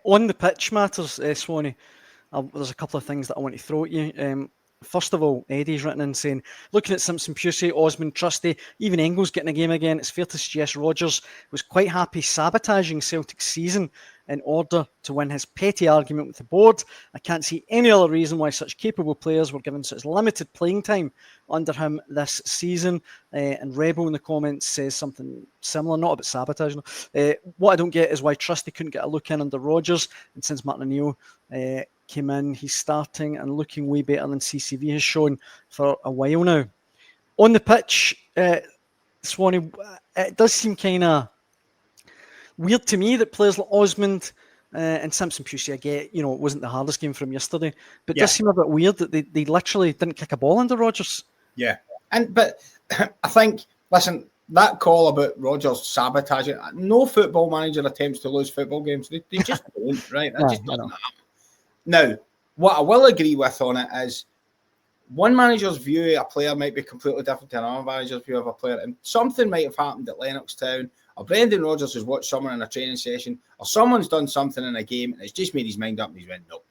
On the pitch matters, Swanee, there's a couple of things that I want to throw at you. First of all, Eddie's written in saying, looking at Simpson, Pusey, Osmond, Trusty, even Engels getting a game again, it's fair to suggest Rodgers was quite happy sabotaging Celtic's season in order to win his petty argument with the board. I can't see any other reason why such capable players were given such limited playing time under him this season. And Rebel in the comments says something similar, not about sabotaging. What I don't get is why Trusty couldn't get a look in under Rodgers, and since Martin O'Neill came in, he's starting and looking way better than CCV has shown for a while now. On the pitch, Swanee, it does seem kind of weird to me that players like Osmond and Simpson Pusey, I get, it wasn't the hardest game from yesterday, but it does seem a bit weird that they literally didn't kick a ball under Rodgers. Yeah, but I think, listen, that call about Rodgers sabotaging, no football manager attempts to lose football games. They just don't, right? That just doesn't happen. Now, what I will agree with on it is one manager's view of a player might be completely different to another manager's view of a player, and something might have happened at Lennoxtown, or Brendan Rodgers has watched someone in a training session, or someone's done something in a game and it's just made his mind up and he's went, no,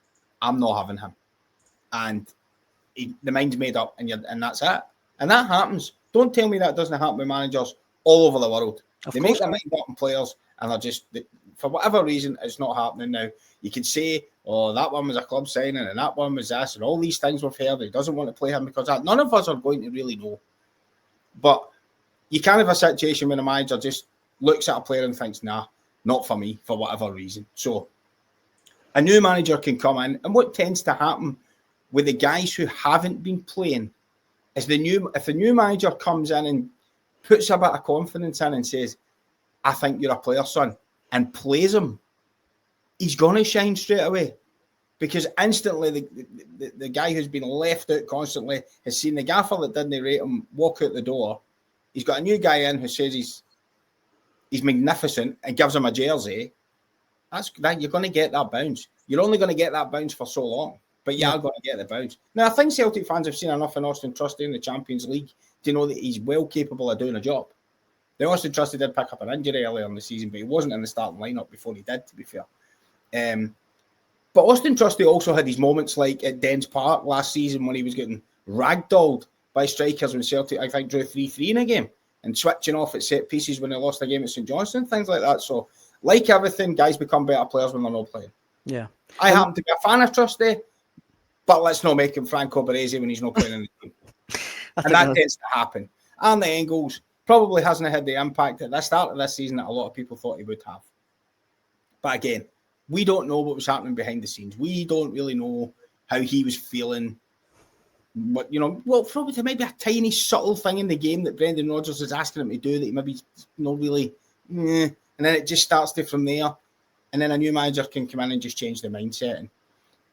I'm not having him. And the mind's made up and that's it. And that happens. Don't tell me that doesn't happen with managers all over the world. They make their mind up on players and they're just, for whatever reason, it's not happening now. You could say, oh, that one was a club signing and that one was this and all these things we've heard. He doesn't want to play him because that. None of us are going to really know. But you can have a situation where a manager just looks at a player and thinks, nah, not for me, for whatever reason. So a new manager can come in, and what tends to happen with the guys who haven't been playing is if the new manager comes in and puts a bit of confidence in and says, I think you're a player, son, and plays him, he's going to shine straight away. Because instantly the guy who's been left out constantly has seen the gaffer that didn't rate him walk out the door. He's got a new guy in who says he's magnificent and gives him a jersey. You're going to get that bounce. You're only going to get that bounce for so long, but you are going to get the bounce. Now, I think Celtic fans have seen enough in Austin Trusty in the Champions League to know that he's well capable of doing a job. The Austin Trusty did pick up an injury earlier in the season, but he wasn't in the starting lineup before he did, to be fair. But Austin Trusty also had his moments like at Dens Park last season when he was getting ragdolled by strikers when Celtic, I think, drew 3-3 in a game and switching off at set pieces when they lost a game at St Johnstone, things like that. So, like everything, guys become better players when they're not playing. Yeah. I happen to be a fan of Trusty, but let's not make him Franco Baresi when he's not playing in the team. And that tends to happen. And the Engels probably hasn't had the impact at the start of this season that a lot of people thought he would have. But again, we don't know what was happening behind the scenes. We don't really know how he was feeling. But, probably there might be a tiny subtle thing in the game that Brendan Rodgers is asking him to do that he maybe not really, and then it just starts from there. And then a new manager can come in and just change the mindset. And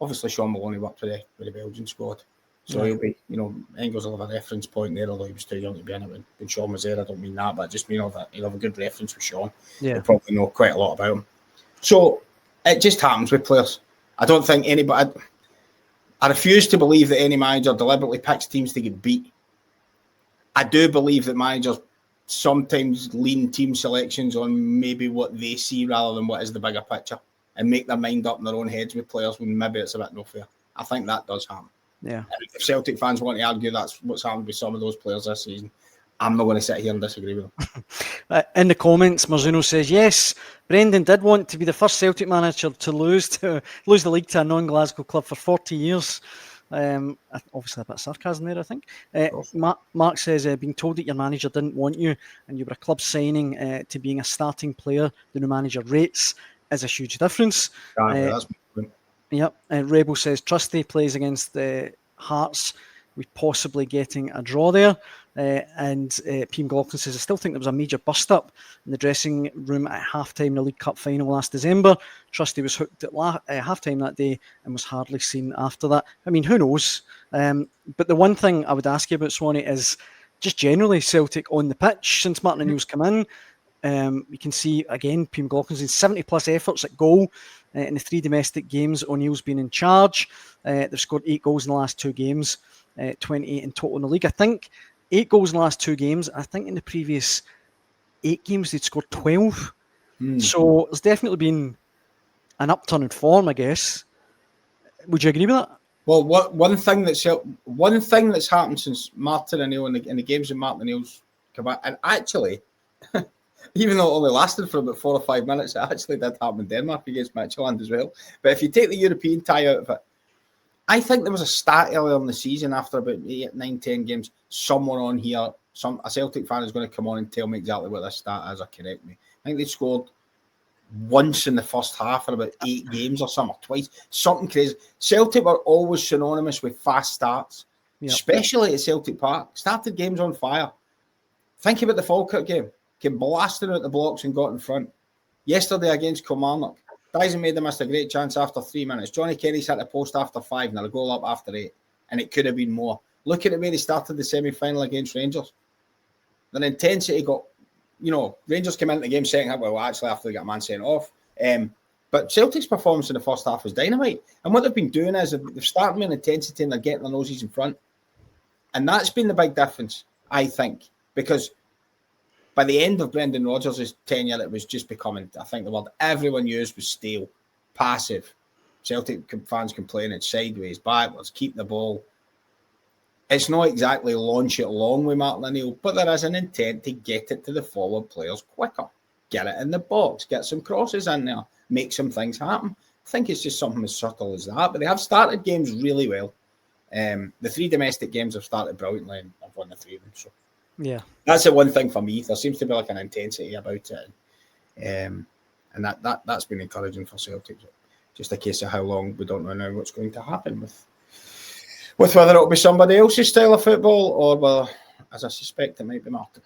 obviously, Sean Maloney worked with the Belgian squad. So he'll be, Engels will have a reference point there, although he was too young to be in it when Sean was there. I don't mean that, but I just mean that he'll have a good reference with Sean. Yeah. He'll probably know quite a lot about him. So it just happens with players. I don't think anybody... I refuse to believe that any manager deliberately picks teams to get beat. I do believe that managers sometimes lean team selections on maybe what they see rather than what is the bigger picture and make their mind up in their own heads with players when maybe it's a bit no fair. I think that does happen. Yeah. And if Celtic fans want to argue that's what's happened with some of those players this season, I'm not going to sit here and disagree with them. In the comments, Marzuno says, yes, Brendan did want to be the first Celtic manager to lose the league to a non-Glasgow club for 40 years. Obviously a bit of sarcasm there, I think. Mark says, being told that your manager didn't want you and you were a club signing to being a starting player the new manager rates is a huge difference. That's my point. Yep. Rebel says, Trusty plays against the Hearts. We're possibly getting a draw there. And P. McLaughlin says, I still think there was a major bust-up in the dressing room at half-time in the League Cup final last December. Trusty was hooked at half-time that day and was hardly seen after that. I mean, who knows? But the one thing I would ask you about, Swanee, is just generally Celtic on the pitch since Martin O'Neill's come in. You can see, again, P. McLaughlin's in 70-plus efforts at goal in the 3 domestic games. O'Neill's been in charge. They've scored 8 goals in the last 2 games, 28 in total in the league. I think 8 goals in the last 2 games. I think in the previous 8 games, they'd scored 12. So there's definitely been an upturn in form, I guess. Would you agree with that? Well, one thing that's happened since Martin O'Neill in the games that Martin O'Neill's come back, and actually, even though it only lasted for about 4 or 5 minutes, it actually did happen in Denmark against Midtjylland as well. But if you take the European tie out of it, I think there was a stat earlier in the season after about 8, 9, 10 games. Someone on here, a Celtic fan is going to come on and tell me exactly what this stat is or correct me. I think they scored once in the first half in about 8 games or something, or twice. Something crazy. Celtic were always synonymous with fast starts, especially at Celtic Park. Started games on fire. Think about the Falkirk game. Came blasting out the blocks and got in front. Yesterday against Kilmarnock, Dyson made them miss a great chance after 3 minutes. Johnny Kerry's hit the post after 5 and a goal up after 8. And it could have been more. Look at the way they started the semi-final against Rangers. Their intensity got, Rangers came into the game second half, well, actually after they got a man sent off. But Celtic's performance in the first half was dynamite. And what they've been doing is they've started with intensity and they're getting their noses in front. And that's been the big difference, I think. Because by the end of Brendan Rodgers' tenure, it was just becoming, I think the word everyone used was stale, passive. Celtic fans complaining sideways, backwards, keep the ball. It's not exactly launch it long with Martin O'Neill, but there is an intent to get it to the forward players quicker. Get it in the box, get some crosses in there, make some things happen. I think it's just something as subtle as that, but they have started games really well. The 3 domestic games have started brilliantly and I've won the 3 of them. So yeah, that's the one thing for me. There seems to be like an intensity about it. And that's been encouraging for Celtic. Just a case of how long we don't know now what's going to happen with whether it'll be somebody else's style of football or whether, as I suspect, it might be Martin.